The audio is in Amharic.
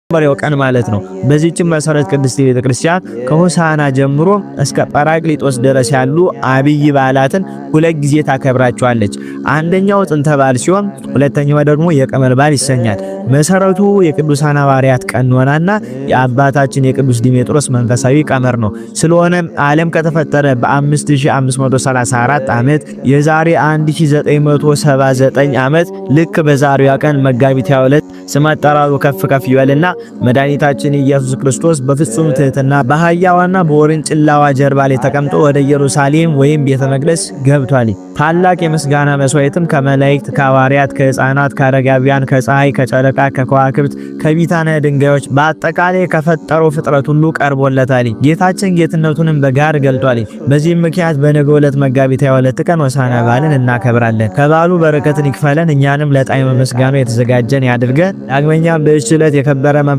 መሪው ቀን ማለት ነው። በዚህች መሰረት ቅድስት ቤተክርስቲያን ከሆሳዕና ጀምሮ እስከ ጰራቅሊጦስ ድረስ ያሉ አብይ በዓላትን ሁለት ጊዜ ታከብራቸዋለች። አንደኛው ጥንተ በዓል ሲሆን ሁለተኛው ደግሞ የቀመር በዓል ይሰኛል። መሰረቱ የቅዱሳን ሐዋርያት ቀኖናና የአባታችን የቅዱስ ዲሜጥሮስ መንፈሳዊ ቀመር ነው። ስለሆነም ዓለም ከተፈጠረ በ5534 ዓመት የዛሬ 1979 ዓመት ልክ በዛሬዋ ቀን መጋቢት 22 ስመ አጠራሩ ከፍ ከፍ ይበልና መድኃኒታችን ኢየሱስ ክርስቶስ በፍጹም ትሕትና በአህያዋና በወርንጭላዋ ጀርባ ላይ ተቀምጦ ወደ ኢየሩሳሌም ወይም ቤተ መቅደስ ገብቷል። ታላቅ የምስጋና መስዋዕትም ከመላእክት፣ ከሐዋርያት፣ ከሕፃናት፣ ከአረጋውያን፣ ከፀሐይ፣ ከጨረቃ፣ ከከዋክብት፣ ከቢታነ ድንጋዮች በአጠቃላይ ከፈጠረው ፍጥረት ሁሉ ቀርቦለታል። ጌታችን ጌትነቱንም በጋር ገልጧል። በዚህም ምክንያት በነገው ዕለት መጋቢት 22 ቀን ሆሳዕና በዓልን እናከብራለን። ከበዓሉ በረከትን ይክፈለን፣ እኛንም ለጣዕመ ምስጋናው የተዘጋጀን ያድርገን። ዳግመኛም በዚህች ዕለት የከበረ